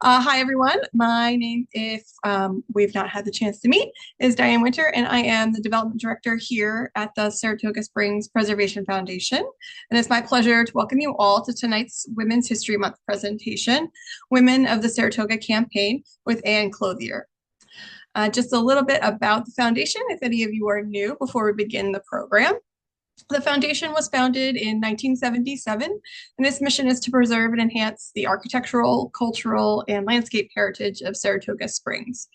Hi, everyone. My name, if we've not had the chance to meet, is Diane Winter, and I am the Development Director here at the Saratoga Springs Preservation Foundation. And it's my pleasure to welcome you all to tonight's Women's History Month presentation, Women of the Saratoga Campaign with Anne Clothier. Just a little bit about the foundation, if any of you are new, before we begin the program. The foundation was founded in 1977, and its mission is to preserve and enhance the architectural, cultural, and landscape heritage of Saratoga Springs.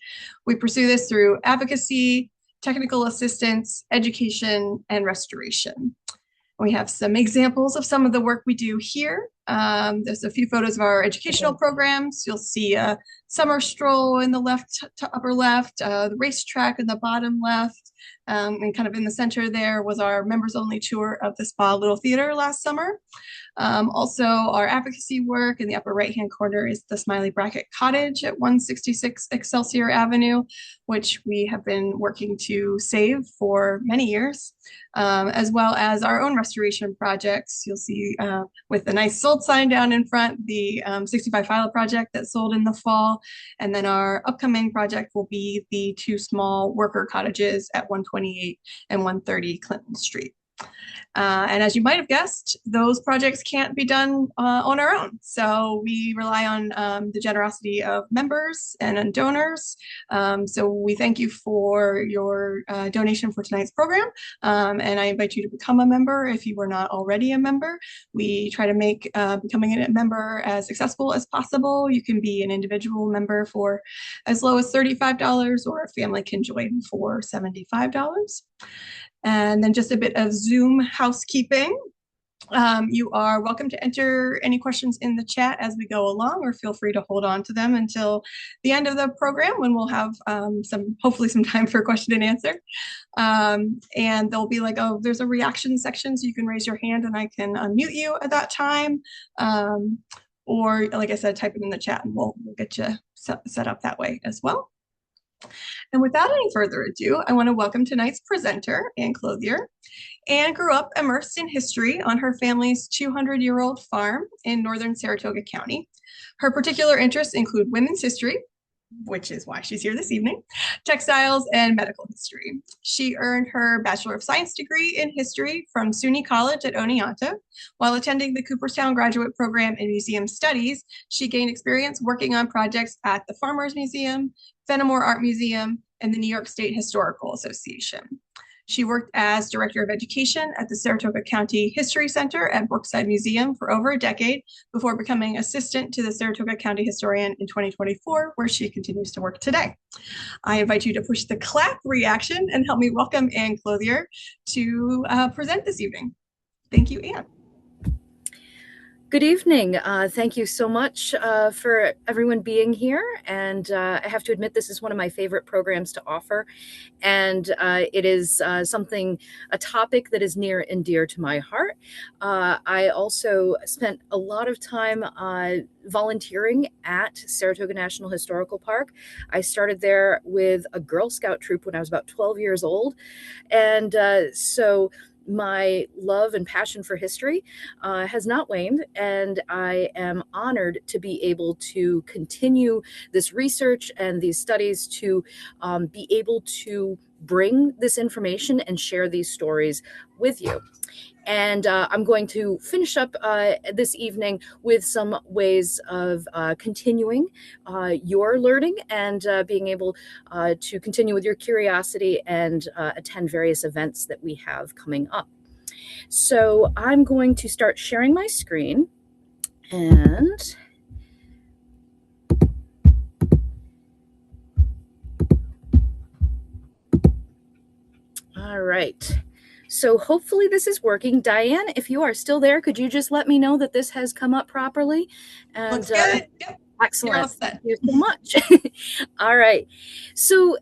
We pursue this through advocacy, technical assistance, education, and restoration. We have some examples of some of the work we do here. There's a few photos of our educational programs. You'll see a summer stroll in the left to upper left, the racetrack in the bottom left, and kind of in the center there was our members only tour of the Spa Little Theater last summer. Also, our advocacy work in the upper right-hand corner is the Smiley Bracket Cottage at 166 Excelsior Avenue, which we have been working to save for many years, as well as our own restoration projects. You'll see with the nice sold sign down in front, the 65 Fila project that sold in the fall, and then our upcoming project will be the two small worker cottages at 128 and 130 Clinton Street. And as you might have guessed, those projects can't be done on our own. So we rely on the generosity of members and donors. So we thank you for your donation for tonight's program. And I invite you to become a member if you were not already a member. We try to make becoming a member as accessible as possible. You can be an individual member for as low as $35, or a family can join for $75. And then just a bit of Zoom housekeeping. You are welcome to enter any questions in the chat as we go along, or feel free to hold on to them until the end of the program, when we'll have hopefully some time for question and answer. And there'll be like, there's a reaction section, so you can raise your hand and I can unmute you at that time. Or like I said, type it in the chat and we'll get you set up that way as well. And without any further ado, I want to welcome tonight's presenter, Anne Clothier. Anne grew up immersed in history on her family's 200-year-old farm in northern Saratoga County. Her particular interests include women's history, which is why she's here this evening, textiles, and medical history. She earned her Bachelor of Science degree in history from SUNY College at Oneonta. While attending the Cooperstown Graduate Program in Museum Studies, she gained experience working on projects at the Farmers Museum, Fenimore Art Museum, and the New York State Historical Association. She worked as Director of Education at the Saratoga County History Center at Brookside Museum for over a decade before becoming assistant to the Saratoga County Historian in 2024, where she continues to work today. I invite you to push the clap reaction and help me welcome Anne Clothier to present this evening. Thank you, Anne. Good evening. Thank you so much for everyone being here. And I have to admit, this is one of my favorite programs to offer. And it is a topic that is near and dear to my heart. I also spent a lot of time volunteering at Saratoga National Historical Park. I started there with a Girl Scout troop when I was about 12 years old. And so my love and passion for history has not waned, and I am honored to be able to continue this research and these studies to be able to bring this information and share these stories with you. And I'm going to finish up this evening with some ways of continuing your learning and being able to continue with your curiosity and attend various events that we have coming up. So I'm going to start sharing my screen. And all right. So hopefully this is working. Diane, if you are still there, could you just let me know that this has come up properly? And looks good. Yep. Excellent. Thank you so much. All right. So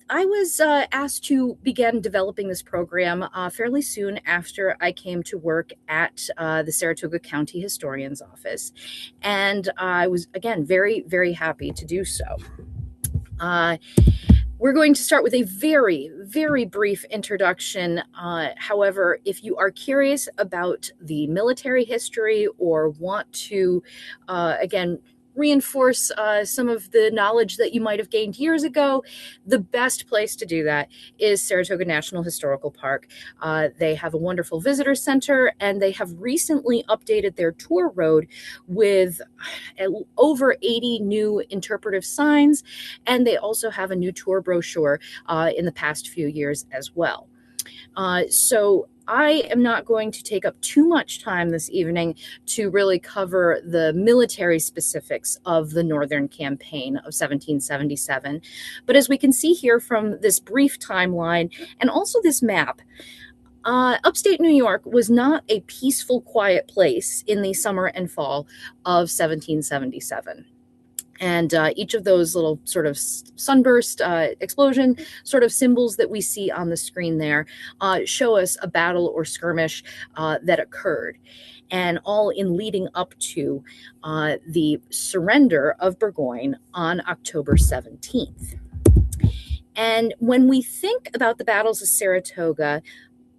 I was asked to begin developing this program fairly soon after I came to work at the Saratoga County Historian's Office. And I was, again, very, very happy to do so. We're going to start with a very, very brief introduction. However, if you are curious about the military history or want to, again, reinforce some of the knowledge that you might have gained years ago, the best place to do that is Saratoga National Historical Park. They have a wonderful visitor center, and they have recently updated their tour road with over 80 new interpretive signs, and they also have a new tour brochure in the past few years as well. So I am not going to take up too much time this evening to really cover the military specifics of the Northern Campaign of 1777. But as we can see here from this brief timeline and also this map, upstate New York was not a peaceful, quiet place in the summer and fall of 1777. And each of those little sort of sunburst explosion sort of symbols that we see on the screen there show us a battle or skirmish that occurred, and all in leading up to the surrender of Burgoyne on October 17th. And when we think about the battles of Saratoga,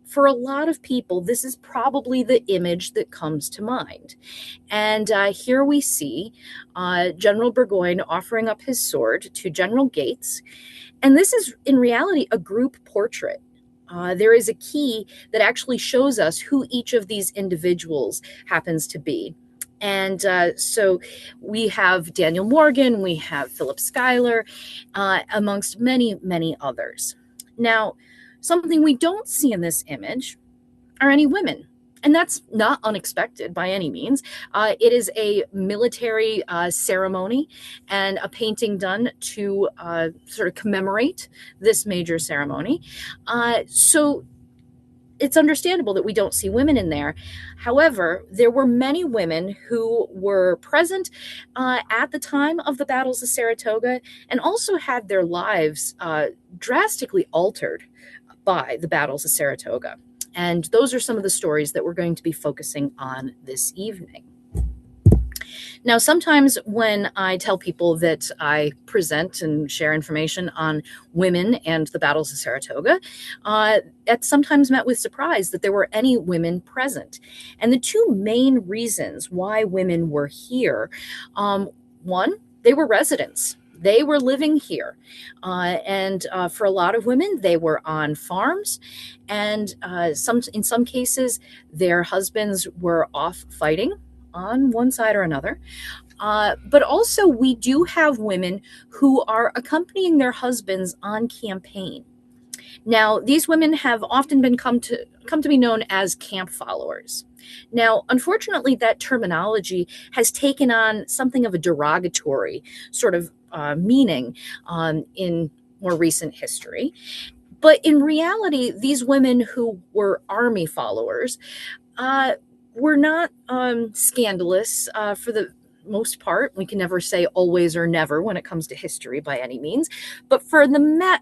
for a lot of people, this is probably the image that comes to mind. And here we see General Burgoyne offering up his sword to General Gates. And this is, in reality, a group portrait. There is a key that actually shows us who each of these individuals happens to be. And so we have Daniel Morgan, we have Philip Schuyler, amongst many, many others. Now, something we don't see in this image are any women. And that's not unexpected by any means. It is a military ceremony and a painting done to sort of commemorate this major ceremony. So it's understandable that we don't see women in there. However, there were many women who were present at the time of the battles of Saratoga and also had their lives drastically altered by the battles of Saratoga. And those are some of the stories that we're going to be focusing on this evening. Now, sometimes when I tell people that I present and share information on women and the battles of Saratoga, it's sometimes met with surprise that there were any women present. And the two main reasons why women were here, one, they were residents. They were living here. And for a lot of women, they were on farms. And in some cases, their husbands were off fighting on one side or another. But also, we do have women who are accompanying their husbands on campaign. Now, these women have often been come to be known as camp followers. Now, unfortunately, that terminology has taken on something of a derogatory sort of meaning in more recent history. But in reality, these women who were army followers were not scandalous for the most part. We can never say always or never when it comes to history by any means. But for the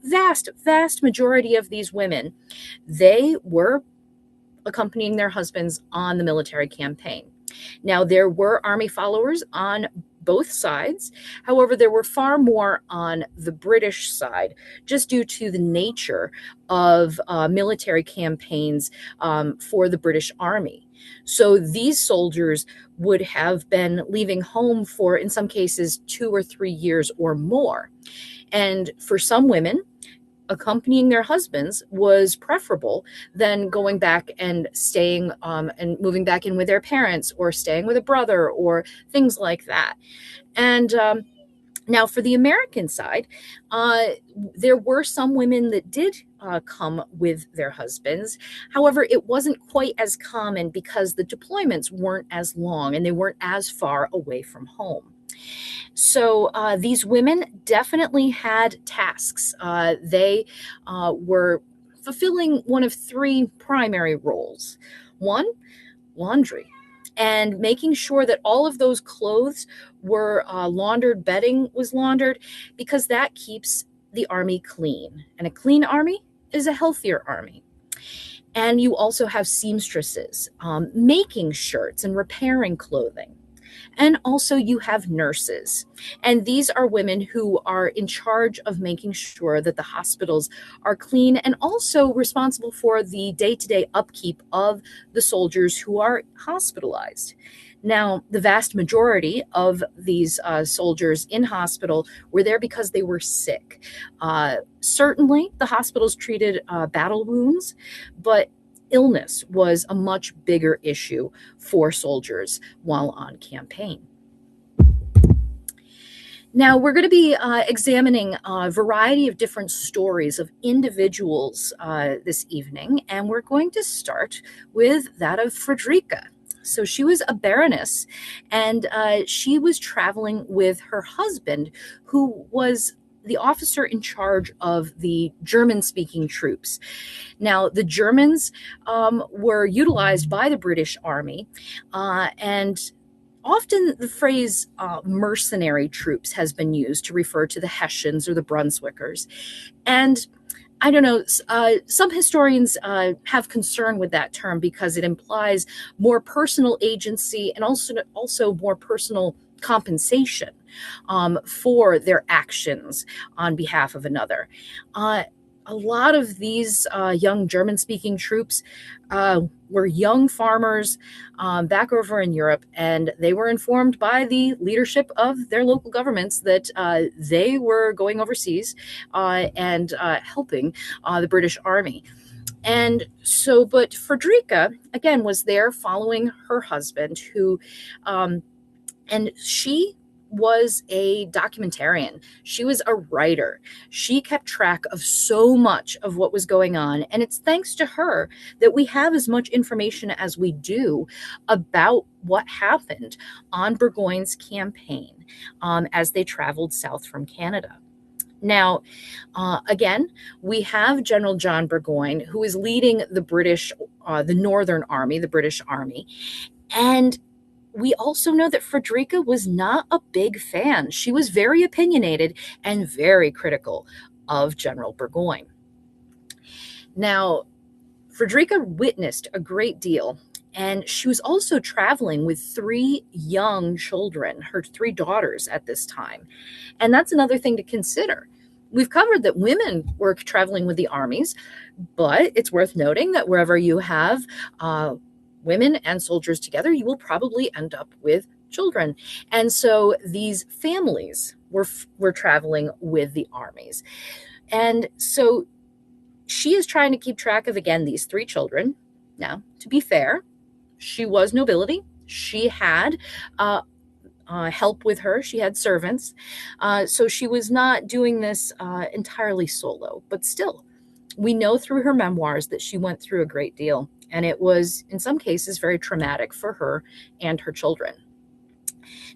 vast majority of these women, they were accompanying their husbands on the military campaign. Now, there were army followers on both sides. However, there were far more on the British side, just due to the nature of military campaigns for the British Army. So these soldiers would have been leaving home for, in some cases, 2 or 3 years or more. And for some women, accompanying their husbands was preferable than going back and staying and moving back in with their parents or staying with a brother or things like that. And now for the American side, there were some women that did come with their husbands. However, it wasn't quite as common because the deployments weren't as long and they weren't as far away from home. So these women definitely had tasks. They were fulfilling one of 3 primary roles. One, laundry, and making sure that all of those clothes were laundered, bedding was laundered, because that keeps the army clean. And a clean army is a healthier army. And you also have seamstresses making shirts and repairing clothing. And also you have nurses. And these are women who are in charge of making sure that the hospitals are clean and also responsible for the day-to-day upkeep of the soldiers who are hospitalized. Now, the vast majority of these soldiers in hospital were there because they were sick. Certainly, the hospitals treated battle wounds, but illness was a much bigger issue for soldiers while on campaign. Now, we're going to be examining a variety of different stories of individuals this evening, and we're going to start with that of Frederica. So she was a baroness, and she was traveling with her husband, who was the officer in charge of the German-speaking troops. Now, the Germans were utilized by the British Army, and often the phrase mercenary troops has been used to refer to the Hessians or the Brunswickers. And I don't know, some historians have concern with that term because it implies more personal agency and also more personal compensation for their actions on behalf of another. A lot of these young German-speaking troops were young farmers back over in Europe, and they were informed by the leadership of their local governments that they were going overseas and helping the British Army. And so, but Frederica, again, was there following her husband, who, and she was a documentarian. She was a writer. She kept track of so much of what was going on. And it's thanks to her that we have as much information as we do about what happened on Burgoyne's campaign as they traveled south from Canada. Now, again, we have General John Burgoyne, who is leading the British, the Northern Army, the British Army. And we also know that Frederica was not a big fan. She was very opinionated and very critical of General Burgoyne. Now, Frederica witnessed a great deal, and she was also traveling with 3 young children, her 3 daughters at this time. And that's another thing to consider. We've covered that women were traveling with the armies, but it's worth noting that wherever you have women and soldiers together, you will probably end up with children. And so these families were traveling with the armies. And so she is trying to keep track of, again, these 3 children. Now, to be fair, she was nobility. She had help with her. She had servants. So she was not doing this entirely solo, but still, we know through her memoirs that she went through a great deal. And it was, in some cases, very traumatic for her and her children.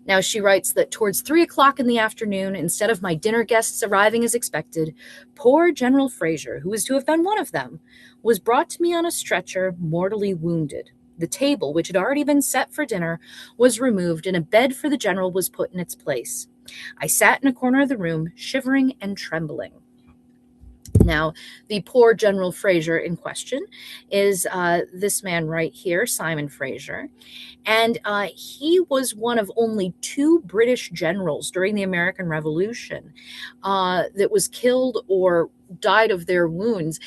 Now, she writes that towards 3 o'clock in the afternoon, instead of my dinner guests arriving as expected, poor General Fraser, who was to have been one of them, was brought to me on a stretcher, mortally wounded. The table, which had already been set for dinner, was removed, and a bed for the general was put in its place. I sat in a corner of the room, shivering and trembling. Now, the poor General Fraser in question is this man right here, Simon Fraser. And he was one of only 2 British generals during the American Revolution that was killed or died of their wounds,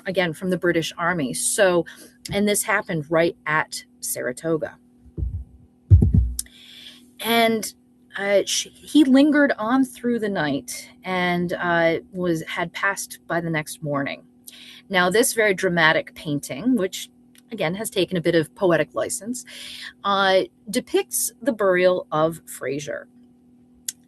again, from the British Army. So, and this happened right at Saratoga. And he lingered on through the night and had passed by the next morning. Now, this very dramatic painting, which again has taken a bit of poetic license, depicts the burial of Fraser.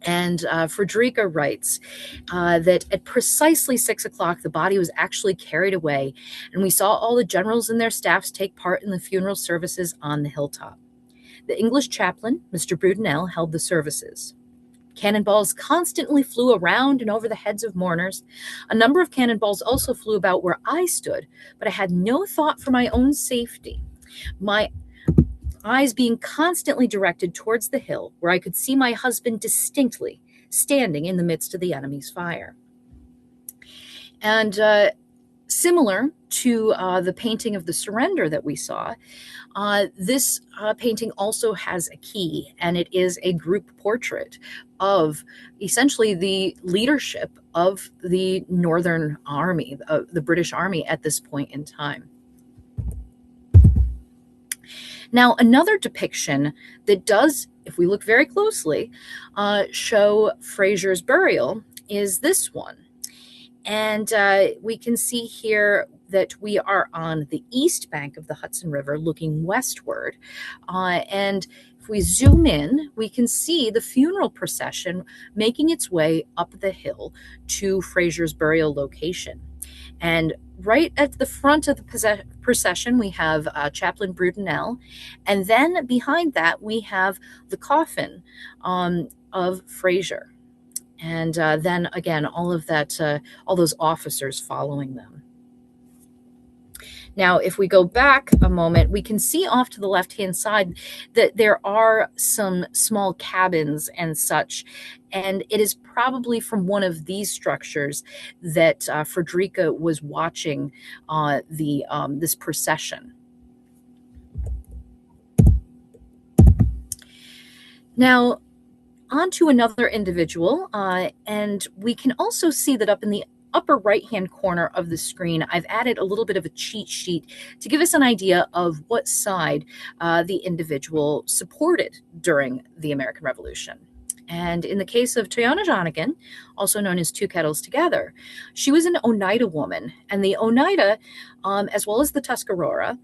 And Frederica writes that at precisely 6 o'clock, the body was actually carried away, and we saw all the generals and their staffs take part in the funeral services on the hilltop. The English chaplain, Mr. Brudenell, held the services. Cannonballs constantly flew around and over the heads of mourners. A number of cannonballs also flew about where I stood, but I had no thought for my own safety, my eyes being constantly directed towards the hill, where I could see my husband distinctly standing in the midst of the enemy's fire. And similar to the painting of the surrender that we saw, this painting also has a key, and it is a group portrait of essentially the leadership of the Northern Army, the British Army at this point in time. Now, another depiction that does, if we look very closely, show Fraser's burial is this one. And we can see here that we are on the east bank of the Hudson River looking westward. And if we zoom in, we can see the funeral procession making its way up the hill to Fraser's burial location. And right at the front of the procession, we have Chaplain Brudenell. And then behind that, we have the coffin of Fraser. And then again, all of that, all those officers following them. Now, if we go back a moment, we can see off to the left-hand side that there are some small cabins and such. And it is probably from one of these structures that Frederica was watching this procession. Now, on to another individual, and we can also see that up in the upper right-hand corner of the screen, I've added a little bit of a cheat sheet to give us an idea of what side the individual supported during the American Revolution. And in the case of Toyana Jonigan, also known as Two Kettles Together, she was an Oneida woman. And the Oneida, as well as the Tuscarora,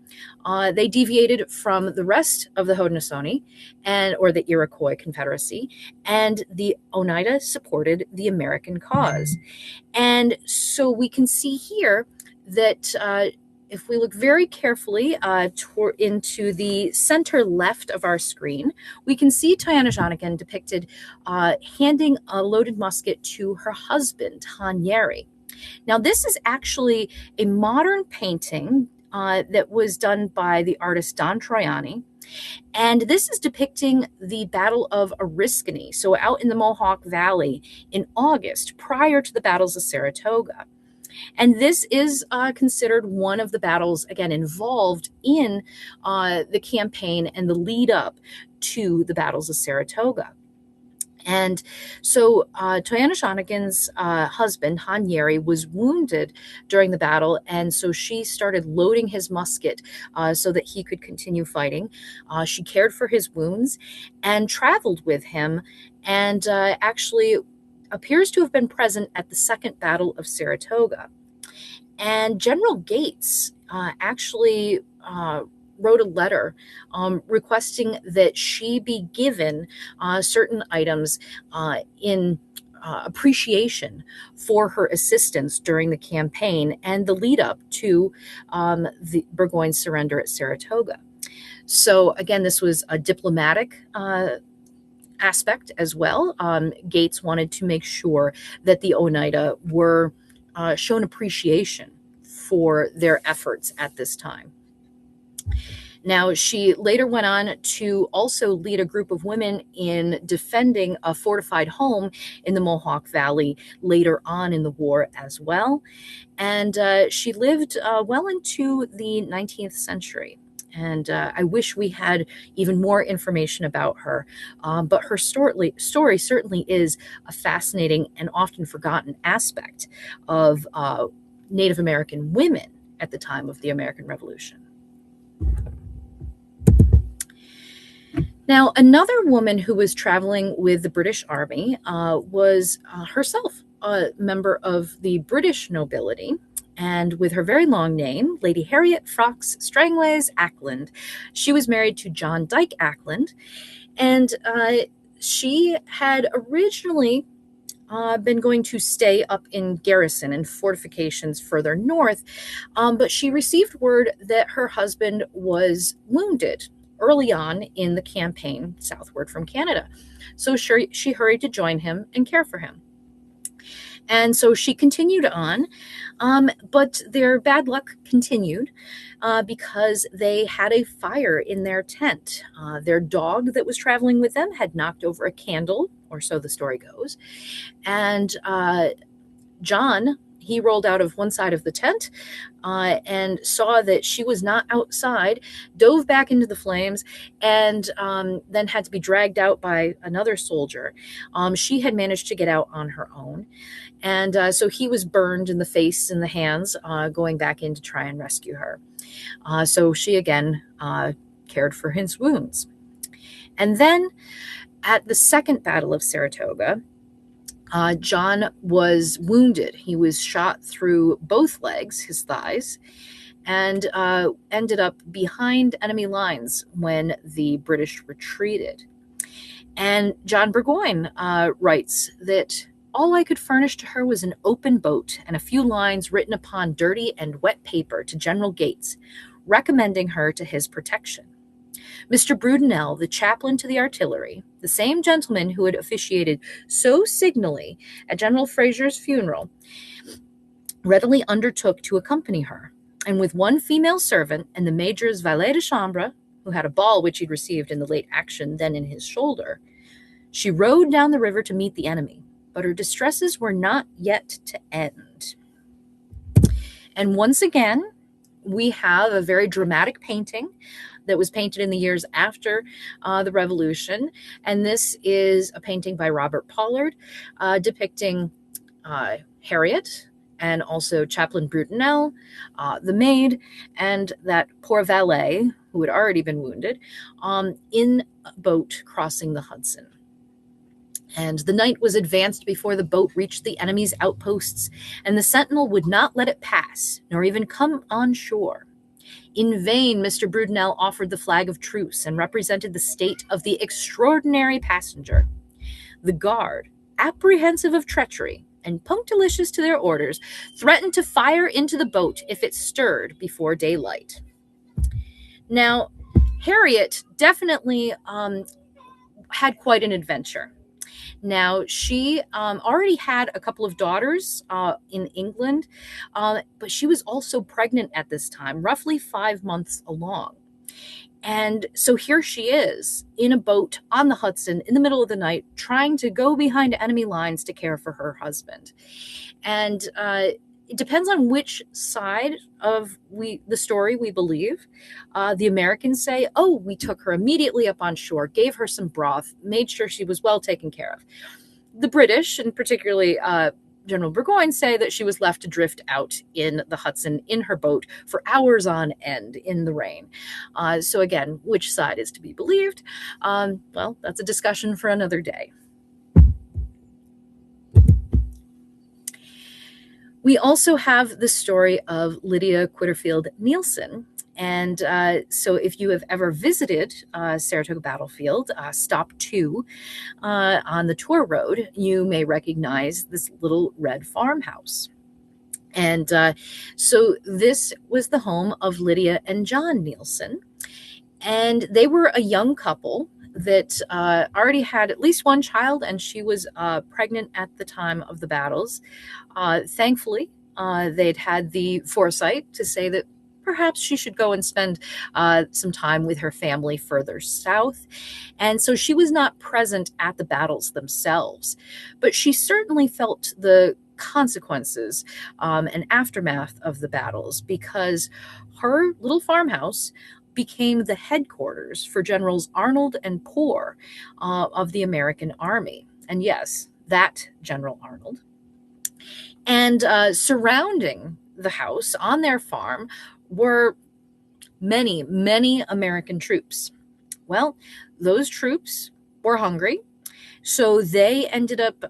they deviated from the rest of the Haudenosaunee or the Iroquois Confederacy, and the Oneida supported the American cause. And so we can see here that if we look very carefully into the center left of our screen, we can see Toyana Jonigan depicted handing a loaded musket to her husband, Hanyeri. Now, this is actually a modern painting that was done by the artist Don Troiani. And this is depicting the Battle of Oriskany, so out in the Mohawk Valley in August, prior to the battles of Saratoga. And this is considered one of the battles, again, involved in the campaign and the lead up to the battles of Saratoga. And so Toyana Jonigan's husband, Hanyeri, was wounded during the battle. And so she started loading his musket so that he could continue fighting. She cared for his wounds and traveled with him, and actually appears to have been present at the Second Battle of Saratoga. And General Gates actually wrote a letter requesting that she be given certain items in appreciation for her assistance during the campaign and the lead up to the Burgoyne's surrender at Saratoga. So again, this was a diplomatic aspect as well. Gates wanted to make sure that the Oneida were shown appreciation for their efforts at this time. Now, she later went on to also lead a group of women in defending a fortified home in the Mohawk Valley later on in the war as well. And she lived well into the 19th century. And I wish we had even more information about her. But her story certainly is a fascinating and often forgotten aspect of Native American women at the time of the American Revolution. Now, another woman who was traveling with the British Army was herself a member of the British nobility. And with her very long name, Lady Harriet Fox Strangways Ackland, she was married to John Dyke Ackland. And she had originally been going to stay up in garrison and fortifications further north, but she received word that her husband was wounded early on in the campaign southward from Canada. So she hurried to join him and care for him. And so she continued on, but their bad luck continued because they had a fire in their tent. Their dog that was traveling with them had knocked over a candle, or so the story goes. And John, he rolled out of one side of the tent and saw that she was not outside, dove back into the flames, and then had to be dragged out by another soldier. She had managed to get out on her own. And so he was burned in the face and the hands, going back in to try and rescue her. So she again cared for his wounds. And then at the Second Battle of Saratoga, John was wounded. He was shot through both legs, his thighs, and ended up behind enemy lines when the British retreated. And John Burgoyne writes that all I could furnish to her was an open boat and a few lines written upon dirty and wet paper to General Gates, recommending her to his protection. Mr. Brudenell, the chaplain to the artillery, the same gentleman who had officiated so signally at General Fraser's funeral, readily undertook to accompany her, and with one female servant and the major's valet de chambre, who had a ball which he'd received in the late action then in his shoulder, she rowed down the river to meet the enemy, but her distresses were not yet to end. And once again, we have a very dramatic painting that was painted in the years after the Revolution. And this is a painting by Robert Pollard depicting Harriet and also Chaplain Brudenell, the maid, and that poor valet who had already been wounded in a boat crossing the Hudson. And the night was advanced before the boat reached the enemy's outposts, and the sentinel would not let it pass, nor even come on shore. In vain, Mr. Brudenell offered the flag of truce and represented the state of the extraordinary passenger. The guard, apprehensive of treachery and punctilious to their orders, threatened to fire into the boat if it stirred before daylight. Now, Harriet definitely had quite an adventure. Now, she already had a couple of daughters in England, but she was also pregnant at this time, roughly 5 months along. And so here she is in a boat on the Hudson in the middle of the night, trying to go behind enemy lines to care for her husband. And it depends on which side of the story we believe. The Americans say, oh, we took her immediately up on shore, gave her some broth, made sure she was well taken care of. The British, and particularly General Burgoyne, say that she was left to drift out in the Hudson in her boat for hours on end in the rain. So again, which side is to be believed? Well, that's a discussion for another day. We also have the story of Lydia Quitterfield Nielsen. And so if you have ever visited Saratoga Battlefield, Stop 2 on the tour road, you may recognize this little red farmhouse. And so this was the home of Lydia and John Nielsen. And they were a young couple that already had at least one child, and she was pregnant at the time of the battles. Thankfully, they'd had the foresight to say that perhaps she should go and spend some time with her family further south. And so she was not present at the battles themselves, but she certainly felt the consequences and aftermath of the battles, because her little farmhouse became the headquarters for Generals Arnold and Poor of the American Army. And yes, that General Arnold. And surrounding the house on their farm were many, many American troops. Well, those troops were hungry, so they ended up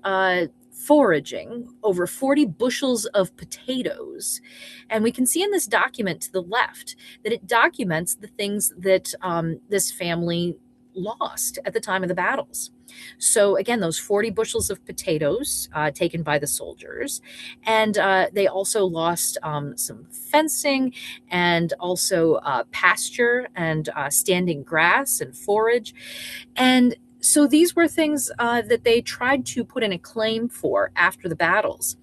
foraging over 40 bushels of potatoes. And we can see in this document to the left that it documents the things that this family lost at the time of the battles. So again, those 40 bushels of potatoes taken by the soldiers. And they also lost some fencing and also pasture and standing grass and forage. And so these were things that they tried to put in a claim for after the battles.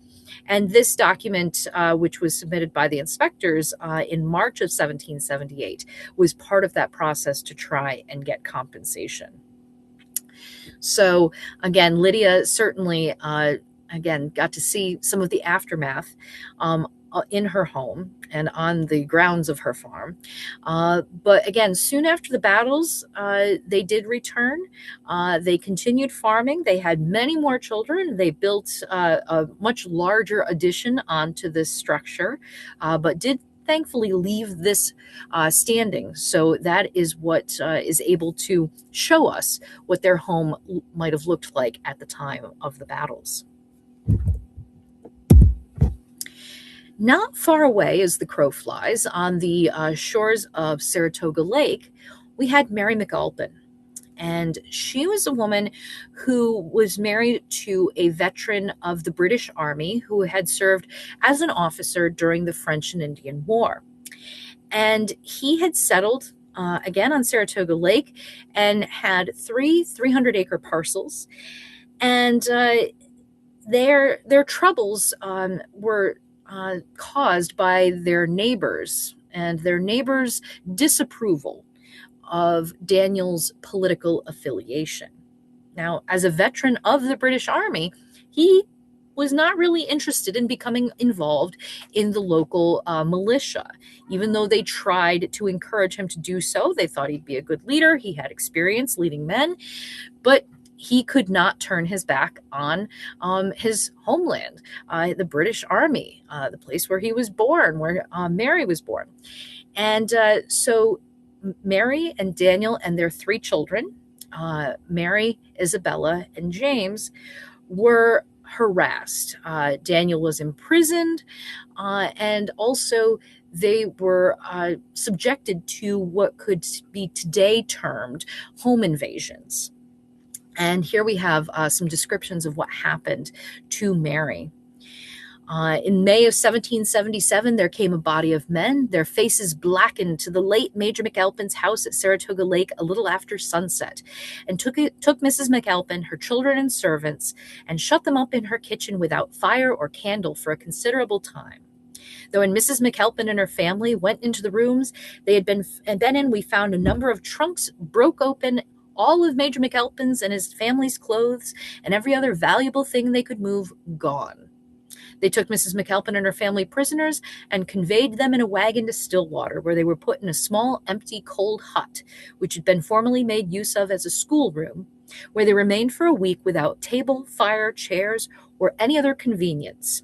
And this document, which was submitted by the inspectors in March of 1778, was part of that process to try and get compensation. So again, Lydia certainly, got to see some of the aftermath in her home and on the grounds of her farm. But again, soon after the battles, they did return. They continued farming. They had many more children. They built a much larger addition onto this structure, but did thankfully leave this standing. So that is what is able to show us what their home might have looked like at the time of the battles. Not far away as the crow flies, on the shores of Saratoga Lake, we had Mary McAlpin. And she was a woman who was married to a veteran of the British Army who had served as an officer during the French and Indian War. And he had settled again on Saratoga Lake and had 300-acre parcels. And their troubles were caused by their neighbors and their neighbors' disapproval of Daniel's political affiliation. Now, as a veteran of the British Army, he was not really interested in becoming involved in the local militia. Even though they tried to encourage him to do so, they thought he'd be a good leader. He had experience leading men, but he could not turn his back on his homeland, the British Army, the place where he was born, where Mary was born. And so Mary and Daniel and their 3 children, Mary, Isabella, and James, were harassed. Daniel was imprisoned, and also they were subjected to what could be today termed home invasions. And here we have some descriptions of what happened to Mary. In May of 1777, there came a body of men, their faces blackened, to the late Major McAlpin's house at Saratoga Lake a little after sunset, and took Mrs. McAlpin, her children and servants, and shut them up in her kitchen without fire or candle for a considerable time. Though when Mrs. McAlpin and her family went into the rooms they had been in, we found a number of trunks broke open, all of Major McAlpin's and his family's clothes, and every other valuable thing they could move gone. They took Mrs. McAlpin and her family prisoners and conveyed them in a wagon to Stillwater, where they were put in a small, empty, cold hut, which had been formerly made use of as a schoolroom, where they remained for a week without table, fire, chairs, or any other convenience.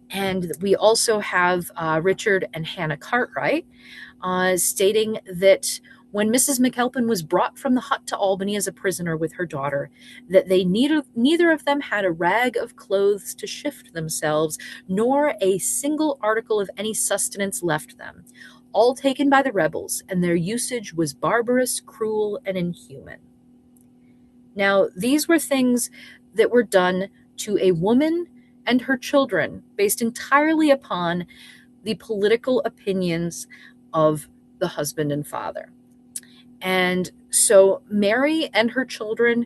And we also have Richard and Hannah Cartwright stating that when Mrs. McAlpin was brought from the hut to Albany as a prisoner with her daughter, that they neither of them had a rag of clothes to shift themselves, nor a single article of any sustenance left them, all taken by the rebels, and their usage was barbarous, cruel, and inhuman. Now, these were things that were done to a woman and her children based entirely upon the political opinions of the husband and father. And so Mary and her children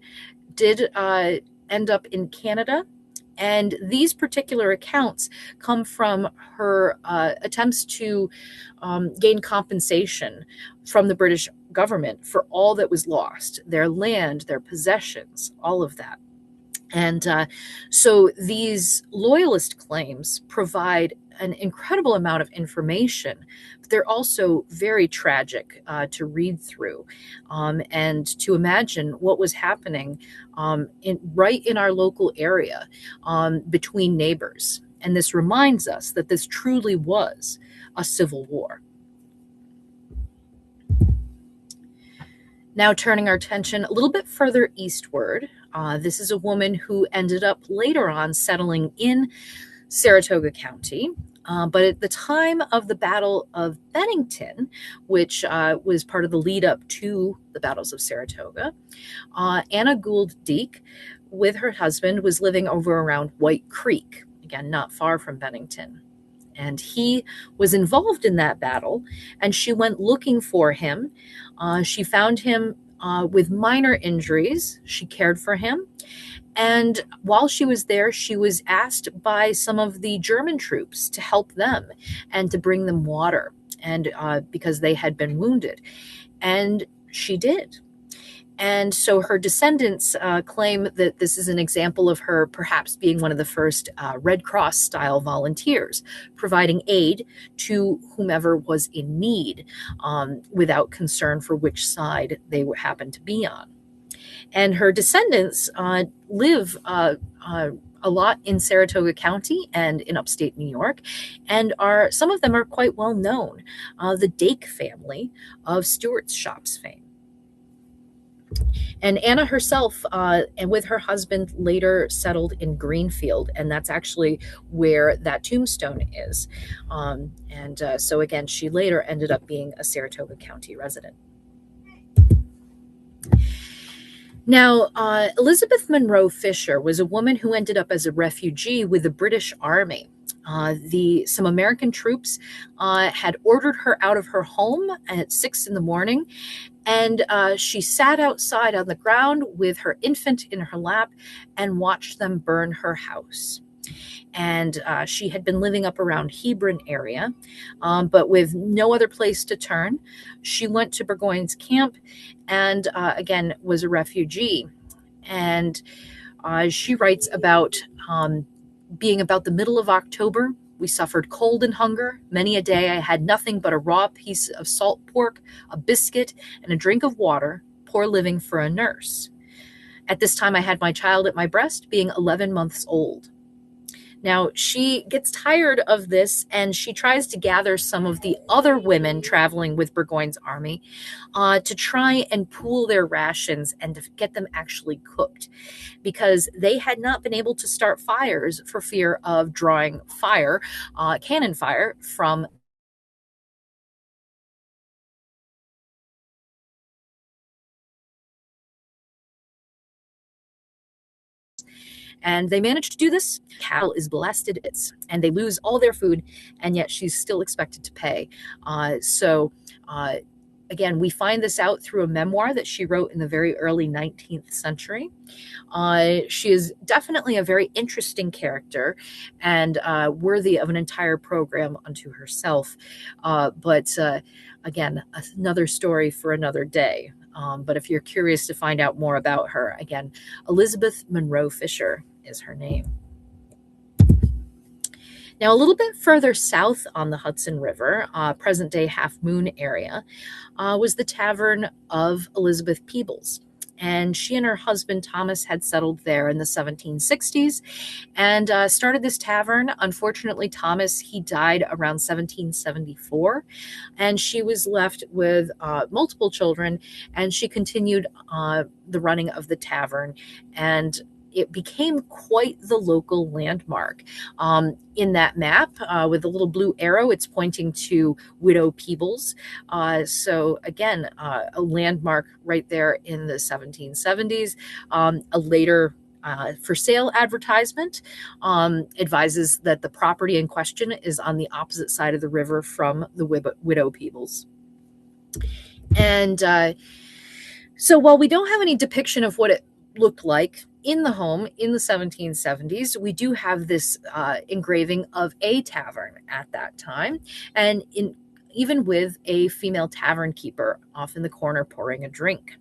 did end up in Canada. And these particular accounts come from her attempts to gain compensation from the British government for all that was lost, their land, their possessions, all of that. And so these loyalist claims provide an incredible amount of information, but they're also very tragic to read through and to imagine what was happening right in our local area between neighbors. And this reminds us that this truly was a civil war. Now turning our attention a little bit further eastward, this is a woman who ended up later on settling in Saratoga County. But at the time of the Battle of Bennington, which was part of the lead up to the battles of Saratoga, Anna Gould Deek, with her husband, was living over around White Creek, again, not far from Bennington. And he was involved in that battle, and she went looking for him. She found him with minor injuries. She cared for him. And while she was there, she was asked by some of the German troops to help them and to bring them water, and because they had been wounded. And she did. And so her descendants claim that this is an example of her perhaps being one of the first Red Cross-style volunteers, providing aid to whomever was in need without concern for which side they happened to be on. And her descendants live a lot in Saratoga County and in upstate New York, and are some of them are quite well known. The Dake family of Stewart's Shops fame. And Anna herself, and with her husband, later settled in Greenfield, and that's actually where that tombstone is. So again, she later ended up being a Saratoga County resident. Now, Elizabeth Monroe Fisher was a woman who ended up as a refugee with the British Army. Some American troops had ordered her out of her home at 6 in the morning, and she sat outside on the ground with her infant in her lap and watched them burn her house. And she had been living up around Hebron area, but with no other place to turn. She went to Burgoyne's camp and again was a refugee. And she writes about being about the middle of October. We suffered cold and hunger. Many a day I had nothing but a raw piece of salt pork, a biscuit, and a drink of water, poor living for a nurse. At this time I had my child at my breast, being 11 months old. Now, she gets tired of this and she tries to gather some of the other women traveling with Burgoyne's army to try and pool their rations and to get them actually cooked, because they had not been able to start fires for fear of drawing fire, cannon fire from and they managed to do this. Cal is blasted, and they lose all their food, and yet she's still expected to pay. Again, we find this out through a memoir that she wrote in the very early 19th century. She is definitely a very interesting character and worthy of an entire program unto herself. But again, another story for another day. But if you're curious to find out more about her, again, Elizabeth Monroe Fisher is her name. Now, a little bit further south on the Hudson River, present-day Half Moon area, was the tavern of Elizabeth Peebles. And she and her husband, Thomas, had settled there in the 1760s and started this tavern. Unfortunately, Thomas, he died around 1774, and she was left with multiple children, and she continued the running of the tavern, and it became quite the local landmark. In that map, with the little blue arrow, it's pointing to Widow Peebles. So again, a landmark right there in the 1770s. A later for sale advertisement advises that the property in question is on the opposite side of the river from the Widow Peebles. And so while we don't have any depiction of what it looked like in the home in the 1770s, we do have this engraving of a tavern at that time, and even with a female tavern keeper off in the corner pouring a drink.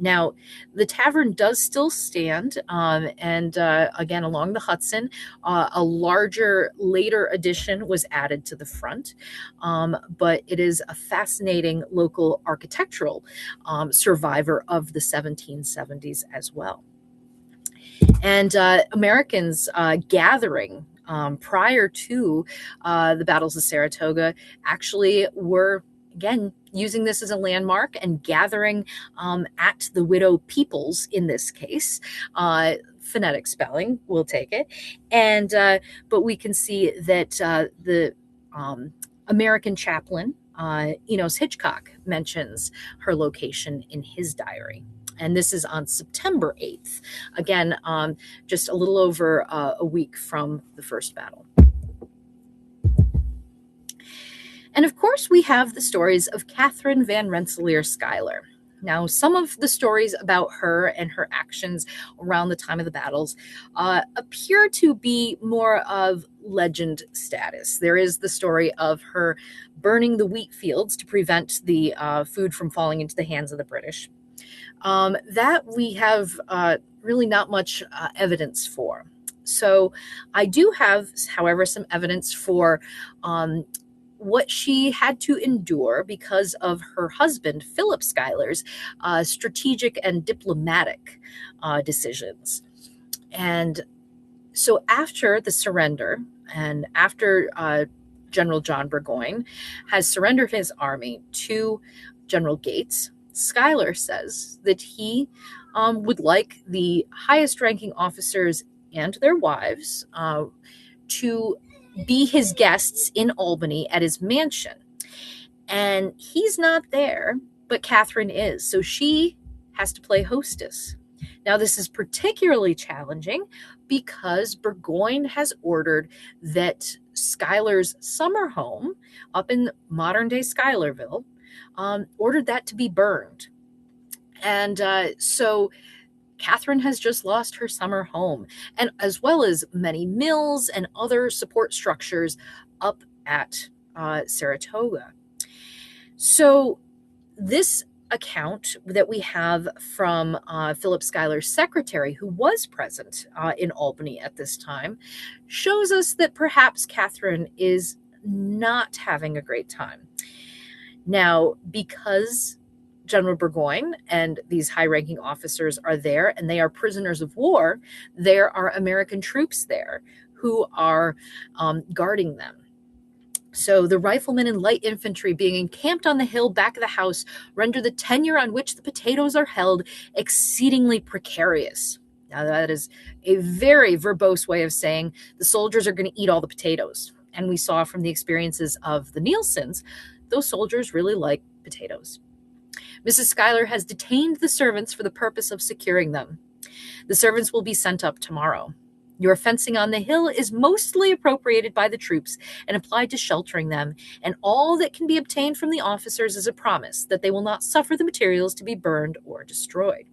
Now, the tavern does still stand, and again, along the Hudson, a larger, later addition was added to the front, but it is a fascinating local architectural survivor of the 1770s as well. And Americans gathering prior to the battles of Saratoga actually were, again, using this as a landmark and gathering at the Widow Peebles in this case. Phonetic spelling, we'll take it. And but we can see that the American chaplain, Enos Hitchcock, mentions her location in his diary. And this is on September 8th. Again, just a little over a week from the first battle. And of course, we have the stories of Catherine Van Rensselaer Schuyler. Now, some of the stories about her and her actions around the time of the battles appear to be more of legend status. There is the story of her burning the wheat fields to prevent the food from falling into the hands of the British. That we have really not much evidence for. So I do have, however, some evidence for what she had to endure because of her husband, Philip Schuyler's, strategic and diplomatic decisions. And So after the surrender and after General John Burgoyne has surrendered his army to General Gates, Schuyler says that he would like the highest ranking officers and their wives to be his guests in Albany at his mansion. And he's not there, but Catherine is. So she has to play hostess. Now, this is particularly challenging because Burgoyne has ordered that Schuyler's summer home up in modern day Schuylerville, ordered that to be burned. And so Catherine has just lost her summer home, and as well as many mills and other support structures up at Saratoga. So this account that we have from Philip Schuyler's secretary, who was present in Albany at this time, shows us that perhaps Catherine is not having a great time. Now, because General Burgoyne and these high-ranking officers are there and they are prisoners of war, there are American troops there who are guarding them. So the riflemen and light infantry being encamped on the hill back of the house render the tenure on which the potatoes are held exceedingly precarious. Now, that is a very verbose way of saying the soldiers are going to eat all the potatoes. And we saw from the experiences of the Nielsens, those soldiers really like potatoes. Mrs. Schuyler has detained the servants for the purpose of securing them. The servants will be sent up tomorrow. Your fencing on the hill is mostly appropriated by the troops and applied to sheltering them, and all that can be obtained from the officers is a promise that they will not suffer the materials to be burned or destroyed.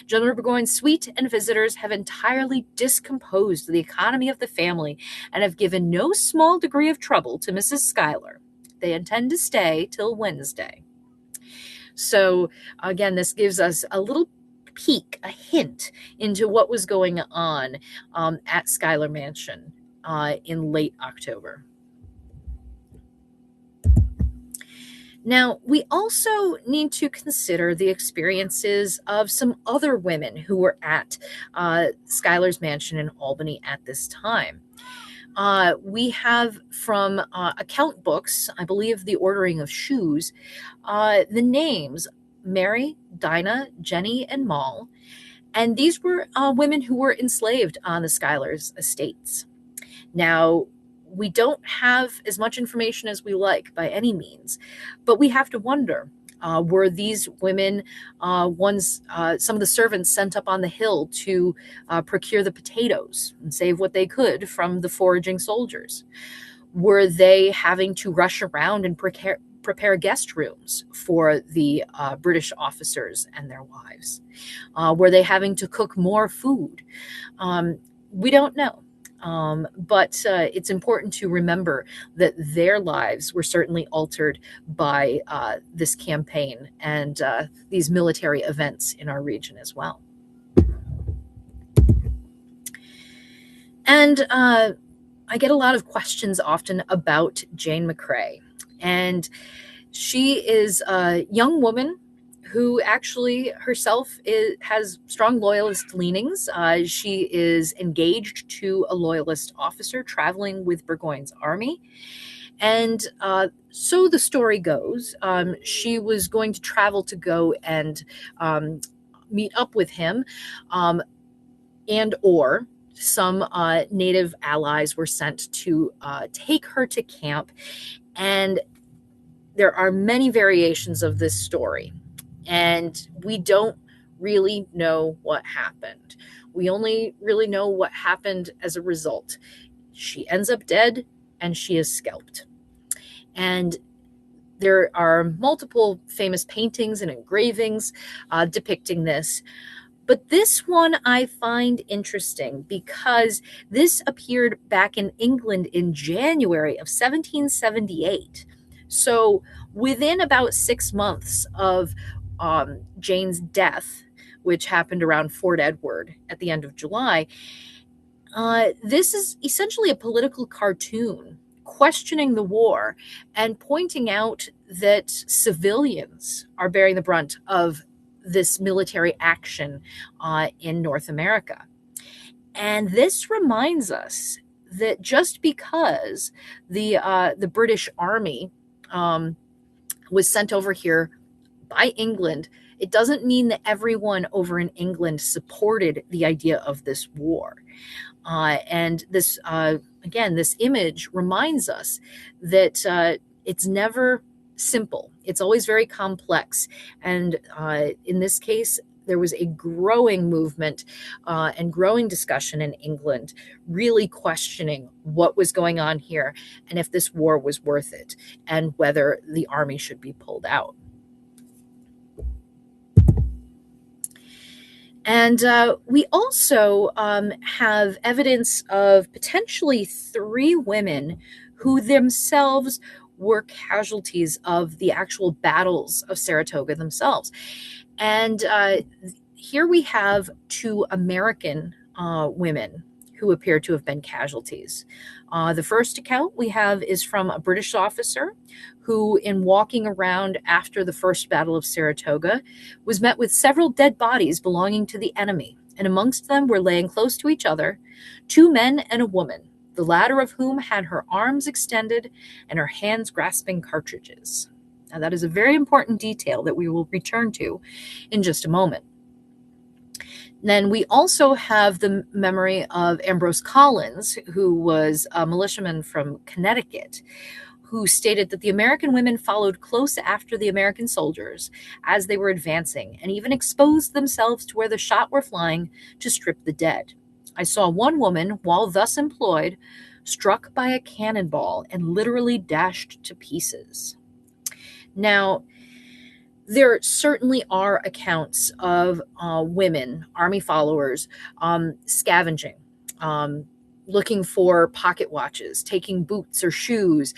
General Burgoyne's suite and visitors have entirely discomposed the economy of the family and have given no small degree of trouble to Mrs. Schuyler. They intend to stay till Wednesday. So again, this gives us a little peek, a hint into what was going on at Schuyler Mansion in late October. Now, we also need to consider the experiences of some other women who were at Schuyler's Mansion in Albany at this time. We have from account books, I believe The Ordering of Shoes, the names Mary, Dinah, Jenny, and Moll. And these were women who were enslaved on the Schuylers' estates. Now, we don't have as much information as we like by any means, but we have to wonder, were these women some of the servants sent up on the hill to procure the potatoes and save what they could from the foraging soldiers? Were they having to rush around and prepare guest rooms for the British officers and their wives? Were they having to cook more food? We don't know. But it's important to remember that their lives were certainly altered by this campaign and these military events in our region as well. And I get a lot of questions often about Jane McCrae. And she is a young woman who actually herself has strong loyalist leanings. She is engaged to a loyalist officer traveling with Burgoyne's army. And so the story goes, she was going to travel to go and meet up with him, and or some native allies were sent to take her to camp. And there are many variations of this story. And we don't really know what happened. We only really know what happened as a result. She ends up dead and she is scalped. And there are multiple famous paintings and engravings depicting this. But this one I find interesting because this appeared back in England in January of 1778. So within about 6 months of Jane's death, which happened around Fort Edward at the end of July, this is essentially a political cartoon questioning the war and pointing out that civilians are bearing the brunt of this military action in North America. And this reminds us that just because the British Army was sent over here by England, it doesn't mean that everyone over in England supported the idea of this war. And this, again, this image reminds us that it's never simple. It's always very complex. And in this case, there was a growing movement and growing discussion in England, really questioning what was going on here and if this war was worth it and whether the army should be pulled out. And we also have evidence of potentially 3 women who themselves were casualties of the actual battles of Saratoga themselves. And here we have 2 American women who appear to have been casualties. The first account we have is from a British officer who, in walking around after the First Battle of Saratoga, was met with several dead bodies belonging to the enemy, and amongst them were laying close to each other 2 men and a woman, the latter of whom had her arms extended and her hands grasping cartridges. Now, that is a very important detail that we will return to in just a moment. Then we also have the memory of Ambrose Collins, who was a militiaman from Connecticut, who stated that the American women followed close after the American soldiers as they were advancing and even exposed themselves to where the shot were flying to strip the dead. I saw one woman, while thus employed, struck by a cannonball and literally dashed to pieces. Now, there certainly are accounts of women, army followers, scavenging, looking for pocket watches, taking boots or shoes,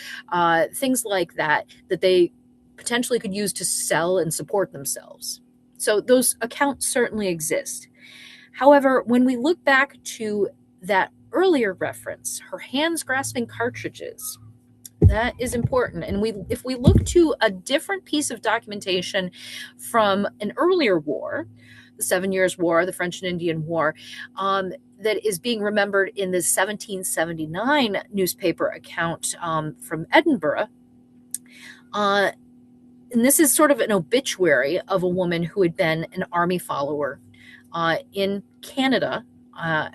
things like that, that they potentially could use to sell and support themselves. So those accounts certainly exist. However, when we look back to that earlier reference, her hands grasping cartridges, that is important. And if we look to a different piece of documentation from an earlier war, the 7 Years' War, the French and Indian War, that is being remembered in the 1779 newspaper account from Edinburgh. And this is sort of an obituary of a woman who had been an army follower in Canada,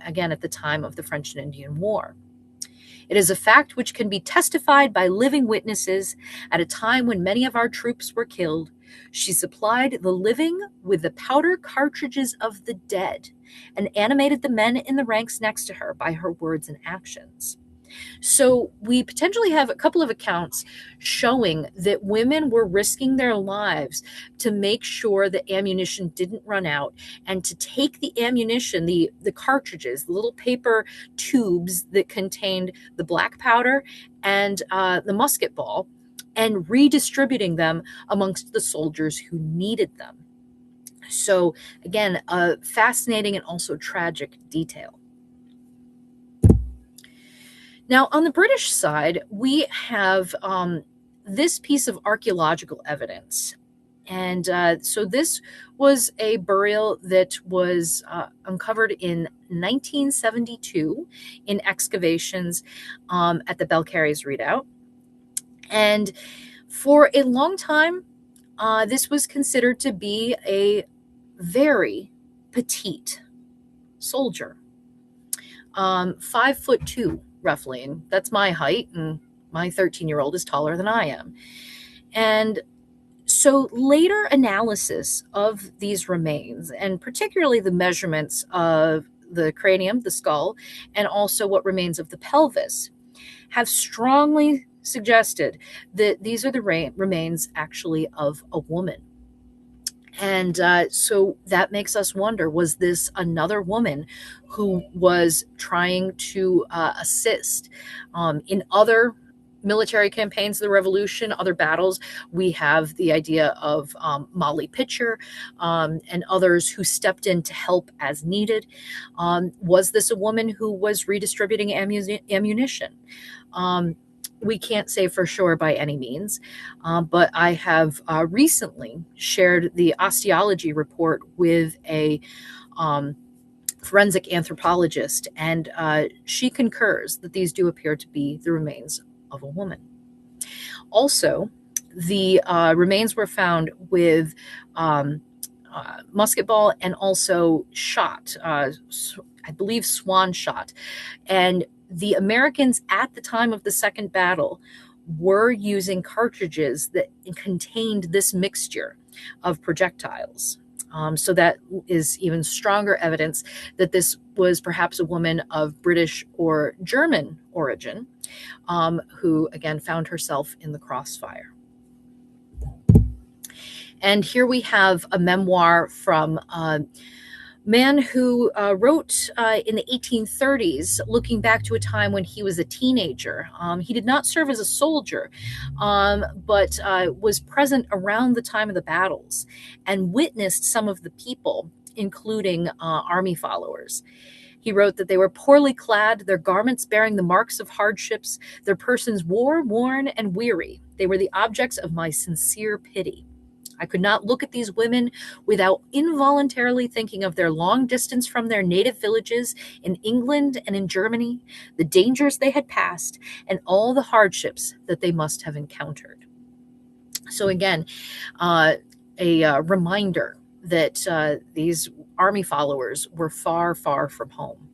again, at the time of the French and Indian War. It is a fact which can be testified by living witnesses. At a time when many of our troops were killed, she supplied the living with the powder cartridges of the dead and animated the men in the ranks next to her by her words and actions. So we potentially have a couple of accounts showing that women were risking their lives to make sure that ammunition didn't run out and to take the ammunition, the cartridges, the little paper tubes that contained the black powder and the musket ball, and redistributing them amongst the soldiers who needed them. So again, a fascinating and also tragic detail. Now, on the British side, we have this piece of archaeological evidence. And so this was a burial that was uncovered in 1972 in excavations at the Belcaries Redoubt. And for a long time, this was considered to be a very petite soldier, 5'2", roughly, and that's my height, and my 13-year-old is taller than I am. And so later analysis of these remains, and particularly the measurements of the cranium, the skull, and also what remains of the pelvis, have strongly suggested that these are the remains actually of a woman. And so that makes us wonder, was this another woman who was trying to assist in other military campaigns of the Revolution, other battles? We have the idea of Molly Pitcher and others who stepped in to help as needed. Was this a woman who was redistributing ammunition? We can't say for sure by any means, but I have recently shared the osteology report with a forensic anthropologist, and she concurs that these do appear to be the remains of a woman. Also, the remains were found with musket ball and also shot, I believe swan shot. And the Americans at the time of the Second Battle were using cartridges that contained this mixture of projectiles. So that is even stronger evidence that this was perhaps a woman of British or German origin, who again found herself in the crossfire. And here we have a memoir from a man who wrote in the 1830s, looking back to a time when he was a teenager. He did not serve as a soldier, but was present around the time of the battles and witnessed some of the people, including army followers. He wrote that they were poorly clad, their garments bearing the marks of hardships, their persons war-worn and weary. They were the objects of my sincere pity. I could not look at these women without involuntarily thinking of their long distance from their native villages in England and in Germany, the dangers they had passed, and all the hardships that they must have encountered. So again, a reminder that these army followers were far, far from home.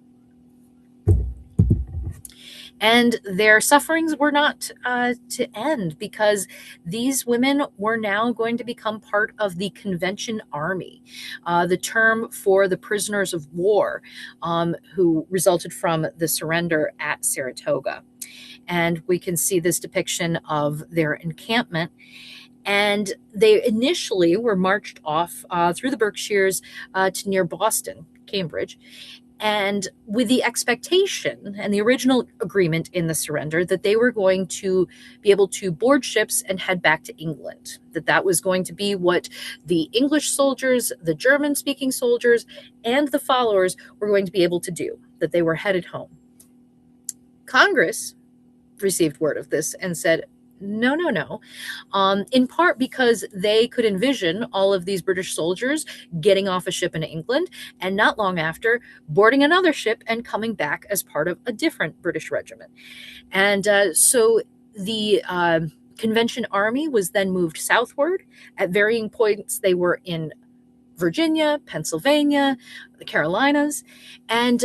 And their sufferings were not to end, because these women were now going to become part of the Convention Army, the term for the prisoners of war who resulted from the surrender at Saratoga. And we can see this depiction of their encampment. And they initially were marched off through the Berkshires to near Boston, Cambridge, and with the expectation and the original agreement in the surrender that they were going to be able to board ships and head back to England, that was going to be what the English soldiers, the German-speaking soldiers, and the followers were going to be able to do, that they were headed home. Congress received word of this and said, no, no, no. In part because they could envision all of these British soldiers getting off a ship in England and not long after boarding another ship and coming back as part of a different British regiment. And so the Convention Army was then moved southward. At varying points, they were in Virginia, Pennsylvania, the Carolinas, and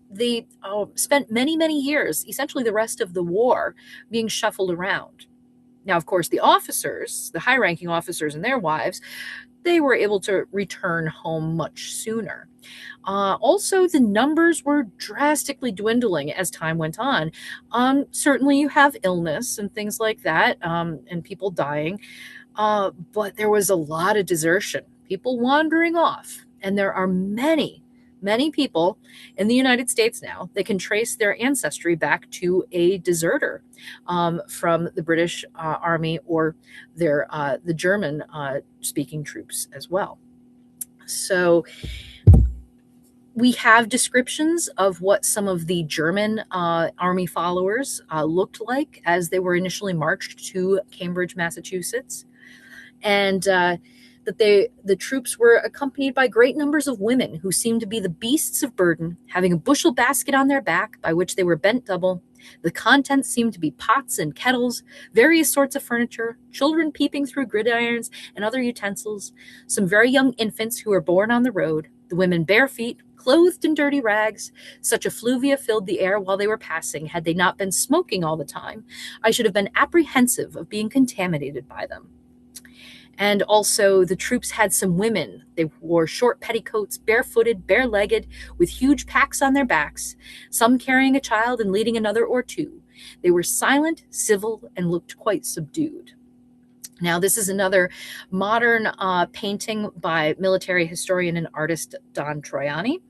they spent many, many years, essentially the rest of the war, being shuffled around. Now, of course, the officers, the high-ranking officers and their wives, they were able to return home much sooner. Also, the numbers were drastically dwindling as time went on. Certainly, you have illness and things like that, and people dying, but there was a lot of desertion, people wandering off, and there are many people in the United States now that can trace their ancestry back to a deserter from the British Army or the German speaking troops as well. So we have descriptions of what some of the German army followers looked like as they were initially marched to Cambridge, Massachusetts. And that the troops were accompanied by great numbers of women who seemed to be the beasts of burden, having a bushel basket on their back by which they were bent double. The contents seemed to be pots and kettles, various sorts of furniture, children peeping through gridirons and other utensils, some very young infants who were born on the road, the women bare feet, clothed in dirty rags. Such effluvia filled the air while they were passing. Had they not been smoking all the time, I should have been apprehensive of being contaminated by them. And also the troops had some women. They wore short petticoats, barefooted, bare-legged, with huge packs on their backs, some carrying a child and leading another or two. They were silent, civil, and looked quite subdued. Now, this is another modern painting by military historian and artist Don Troiani.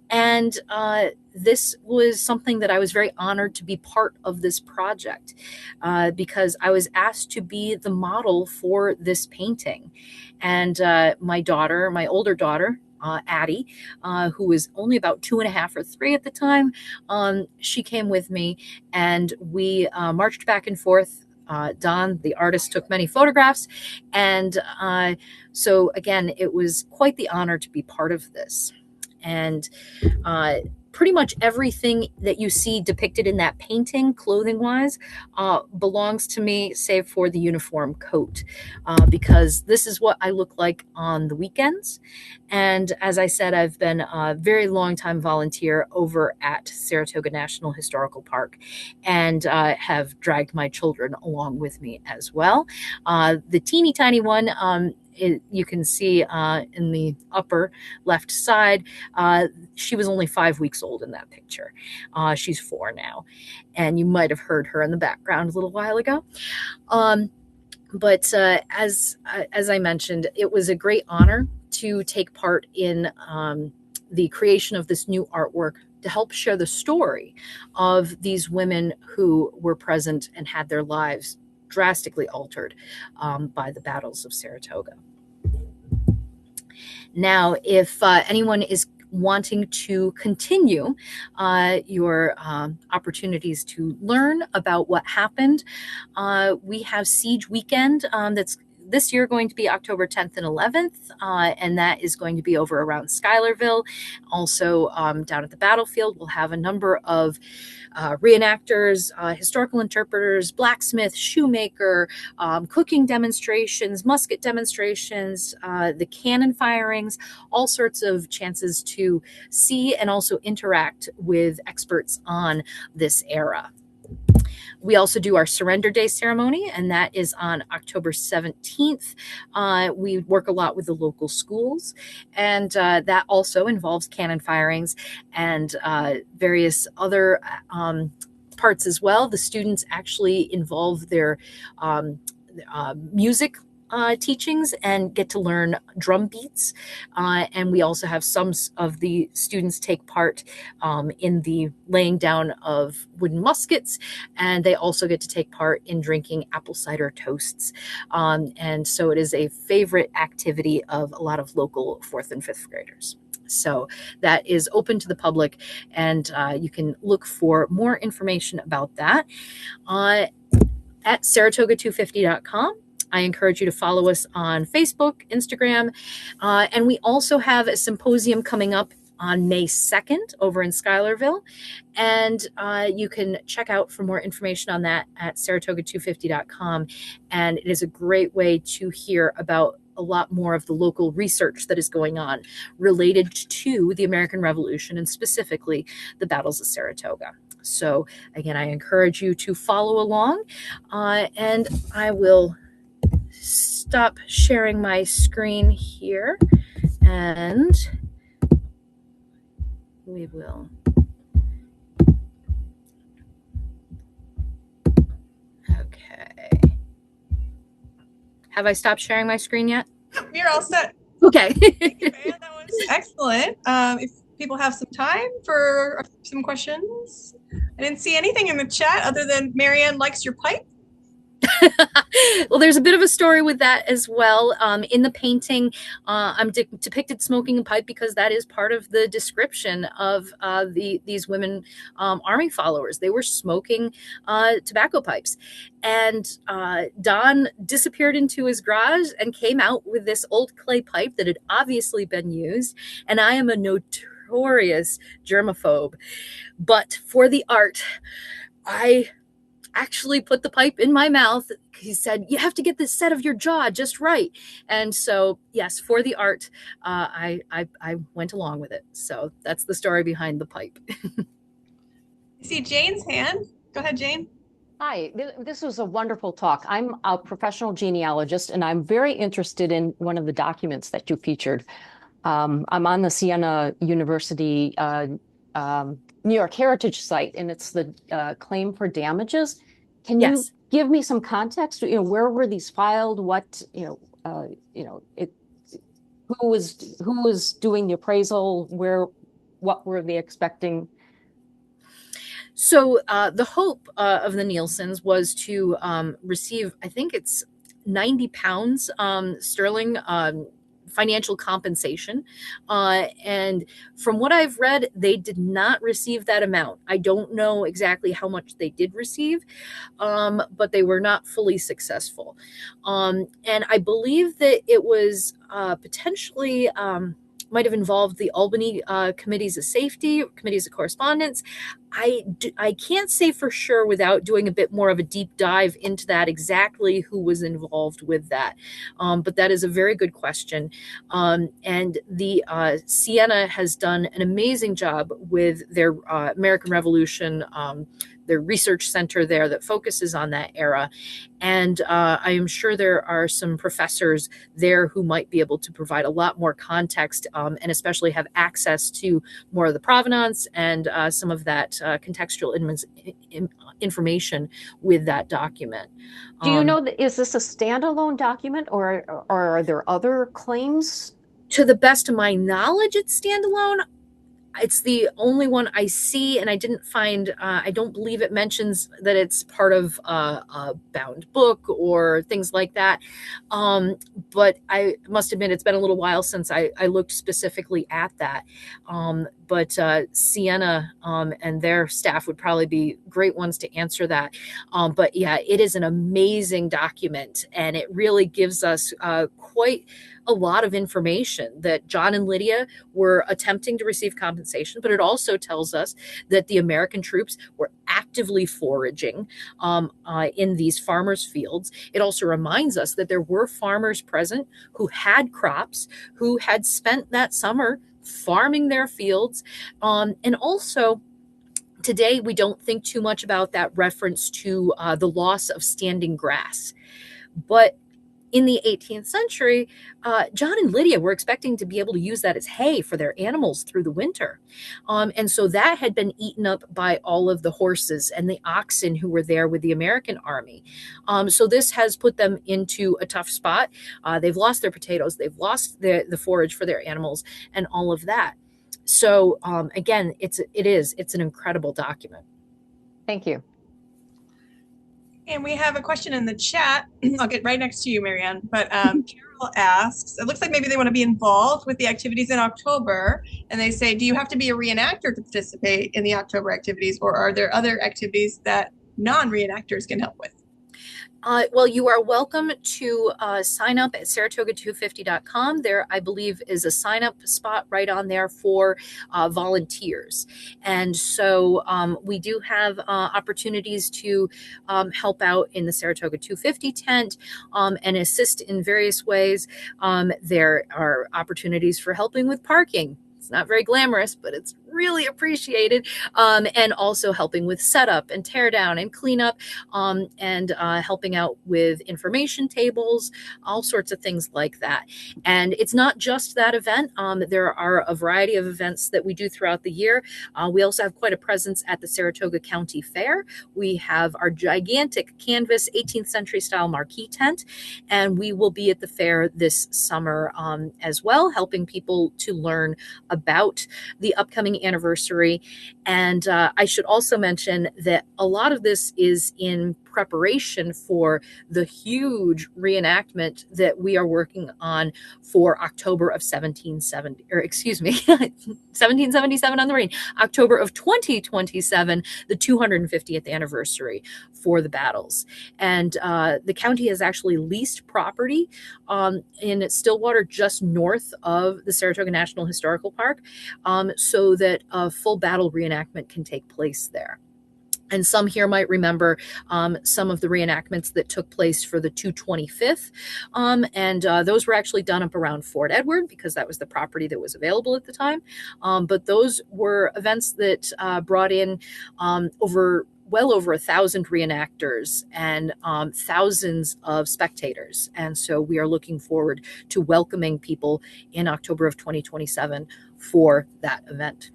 And this was something that I was very honored to be part of this project because I was asked to be the model for this painting. And my older daughter, Addie, who was only about 2.5 or 3 at the time, she came with me and we marched back and forth. Don, the artist, took many photographs. And so again, it was quite the honor to be part of this. and uh, pretty much everything that you see depicted in that painting, clothing wise, belongs to me, save for the uniform coat, because this is what I look like on the weekends. And as I said, I've been a very long time volunteer over at Saratoga National Historical Park, and have dragged my children along with me as well. The teeny tiny one, you can see in the upper left side, she was only 5 weeks old in that picture. She's 4 now, and you might have heard her in the background a little while ago. But as I mentioned, it was a great honor to take part in the creation of this new artwork to help share the story of these women who were present and had their lives drastically altered by the battles of Saratoga. Now, if anyone is wanting to continue your opportunities to learn about what happened, we have Siege Weekend that's this year going to be October 10th and 11th, and that is going to be over around Schuylerville. Also, down at the battlefield, we'll have a number of reenactors, historical interpreters, blacksmith, shoemaker, cooking demonstrations, musket demonstrations, the cannon firings, all sorts of chances to see and also interact with experts on this era. We also do our Surrender Day ceremony, and that is on October 17th. We work a lot with the local schools, and that also involves cannon firings and various other parts as well. The students actually involve their music teachings and get to learn drum beats. And we also have some of the students take part in the laying down of wooden muskets, and they also get to take part in drinking apple cider toasts. And so it is a favorite activity of a lot of local 4th and 5th graders. So that is open to the public, and you can look for more information about that at saratoga250.com. I encourage you to follow us on Facebook, Instagram, and we also have a symposium coming up on May 2nd over in Schuylerville, and you can check out for more information on that at saratoga250.com, and it is a great way to hear about a lot more of the local research that is going on related to the American Revolution and specifically the battles of Saratoga. So again, I encourage you to follow along, and I will stop sharing my screen here, and we will. Okay. Have I stopped sharing my screen yet? You're all set. Okay. Thank you, Maya. That was excellent. If people have some time for some questions, I didn't see anything in the chat other than Marianne likes your pipe. Well, there's a bit of a story with that as well. In the painting, I'm depicted smoking a pipe because that is part of the description of these women army followers. They were smoking tobacco pipes. And Don disappeared into his garage and came out with this old clay pipe that had obviously been used. And I am a notorious germaphobe. But for the art, I actually put the pipe in my mouth. He said, "You have to get this set of your jaw just right." And so, yes, for the art, I went along with it. So that's the story behind the pipe. I see Jane's hand. Go ahead, Jane. Hi, this was a wonderful talk. I'm a professional genealogist, and I'm very interested in one of the documents that you featured. I'm on the Siena University New York Heritage Site, and it's the claim for damages. Can you give me some context? Where were these filed? What who was doing the appraisal? What were they expecting? So the hope of the Nielsen's was to receive, I think it's 90 pounds sterling financial compensation. And from what I've read, they did not receive that amount. I don't know exactly how much they did receive, but they were not fully successful. And I believe that it was potentially might have involved the Albany committees of safety, committees of correspondence. I can't say for sure without doing a bit more of a deep dive into that, exactly who was involved with that. But that is a very good question. And the Siena has done an amazing job with their American Revolution, their research center there that focuses on that era. And I am sure there are some professors there who might be able to provide a lot more context, and especially have access to more of the provenance and some of that contextual information with that document. Do you know that, is this a standalone document, or are there other claims? To the best of my knowledge, it's standalone. It's the only one I see, and I didn't find, I don't believe it mentions that it's part of a bound book or things like that. But I must admit, it's been a little while since I looked specifically at that. But Siena and their staff would probably be great ones to answer that. But yeah, it is an amazing document, and it really gives us quite a lot of information that John and Lydia were attempting to receive compensation, but it also tells us that the American troops were actively foraging in these farmers' fields. It also reminds us that there were farmers present who had crops, who had spent that summer farming their fields. And also, today, we don't think too much about that reference to the loss of standing grass. But in the 18th century, John and Lydia were expecting to be able to use that as hay for their animals through the winter. And so that had been eaten up by all of the horses and the oxen who were there with the American army. So this has put them into a tough spot. They've lost their potatoes, they've lost the forage for their animals and all of that. So again, it's an incredible document. Thank you. And we have a question in the chat. I'll get right next to you, Marianne. But Carol asks, it looks like maybe they want to be involved with the activities in October. And they say, do you have to be a reenactor to participate in the October activities, or are there other activities that non-reenactors can help with? Well, you are welcome to sign up at Saratoga250.com. There, I believe, is a sign up spot right on there for volunteers. And so we do have opportunities to help out in the Saratoga 250 tent and assist in various ways. There are opportunities for helping with parking. It's not very glamorous, but it's really appreciated. And also helping with setup and tear down and cleanup, and helping out with information tables, all sorts of things like that. And it's not just that event. There are a variety of events that we do throughout the year. We also have quite a presence at the Saratoga County Fair. We have our gigantic canvas 18th century style marquee tent, and we will be at the fair this summer as well, helping people to learn about the upcoming anniversary. And I should also mention that a lot of this is in preparation for the huge reenactment that we are working on for October of 1770, or excuse me, 1777 on the rain, October of 2027, the 250th anniversary for the battles. And the county has actually leased property in Stillwater, just north of the Saratoga National Historical Park, so that a full battle reenactment can take place there. And some here might remember some of the reenactments that took place for the 225th. And those were actually done up around Fort Edward, because that was the property that was available at the time. But those were events that brought in well over 1,000 reenactors and thousands of spectators. And so we are looking forward to welcoming people in October of 2027 for that event.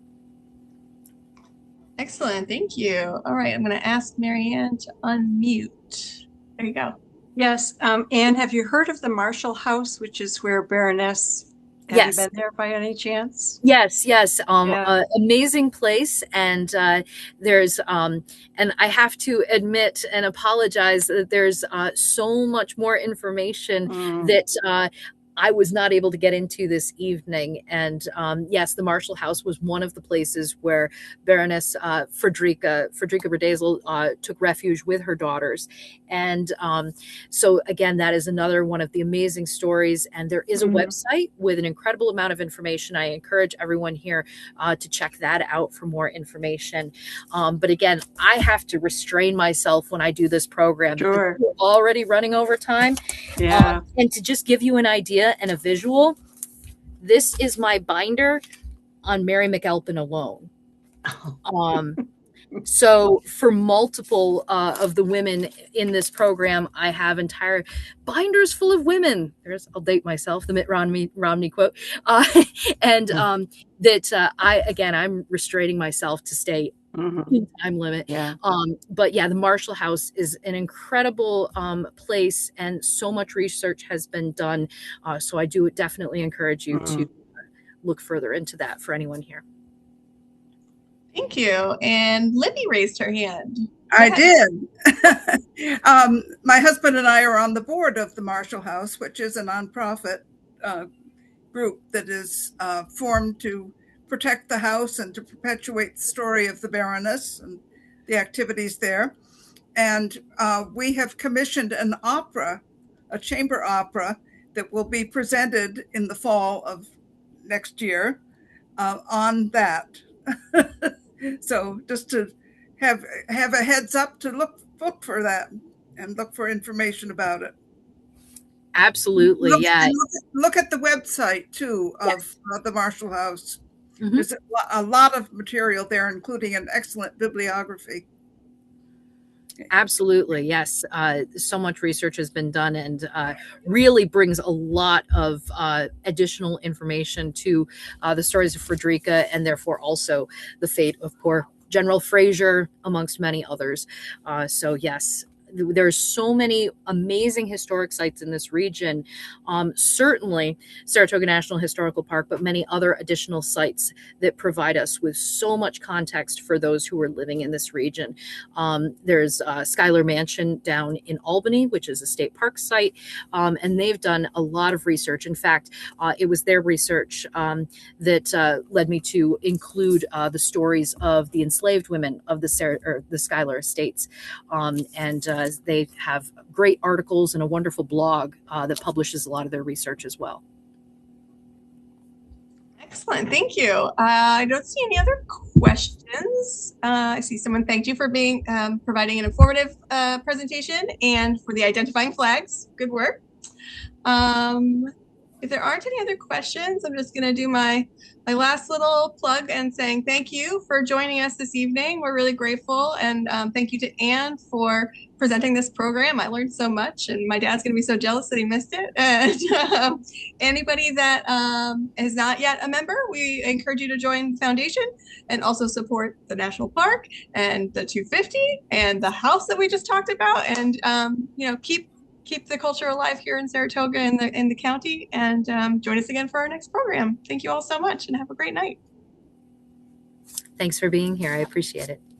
Excellent. Thank you. All right. I'm going to ask Marianne to unmute. There you go. Yes. Anne, have you heard of the Marshall House, which is where Baroness, have Yes. you been there by any chance? Yes. Yeah. Amazing place. And there's, and I have to admit and apologize that there's so much more information that I was not able to get into this evening. And yes, the Marshall House was one of the places where Baroness Frederica Redazel took refuge with her daughters. And so again, that is another one of the amazing stories. And there is a website with an incredible amount of information. I encourage everyone here to check that out for more information. But again, I have to restrain myself when I do this program. Sure. We're already running over time. Yeah. And to just give you an idea and a visual, this is my binder on Mary McAlpin alone. So for multiple of the women in this program, I have entire binders full of women. I'll date myself, the Mitt Romney quote. And I'm restraining myself to stay time limit. Yeah. But yeah, the Marshall House is an incredible place, and so much research has been done. So I do definitely encourage you to look further into that for anyone here. Thank you. And Libby raised her hand. I did. My husband and I are on the board of the Marshall House, which is a nonprofit group that is formed to protect the house and to perpetuate the story of the Baroness and the activities there. And we have commissioned an opera, a chamber opera, that will be presented in the fall of next year on that. So just to have a heads up to look for that and look for information about it. Absolutely, Look at the website too of the Marshall House. Mm-hmm. There's a lot of material there, including an excellent bibliography. Absolutely, yes. So much research has been done, and really brings a lot of additional information to the stories of Frederica, and therefore also the fate of poor General Fraser, amongst many others. So yes, there's so many amazing historic sites in this region. Certainly Saratoga National Historical Park, but many other additional sites that provide us with so much context for those who are living in this region. There's Schuyler Mansion down in Albany, which is a state park site, and they've done a lot of research. In fact, it was their research that led me to include the stories of the enslaved women of the Schuyler estates, and they have great articles and a wonderful blog that publishes a lot of their research as well. Excellent. Thank you. I don't see any other questions. I see someone thanked you for being providing an informative presentation and for the identifying flags. Good work. If there aren't any other questions, I'm just going to do my last little plug and saying thank you for joining us this evening. We're really grateful, and thank you to Anne for presenting this program. I learned so much, and my dad's going to be so jealous that he missed it. And anybody that is not yet a member, we encourage you to join the foundation and also support the National Park and the 250 and the house that we just talked about, and keep the culture alive here in Saratoga and in the county, and join us again for our next program. Thank you all so much, and have a great night. Thanks for being here. I appreciate it.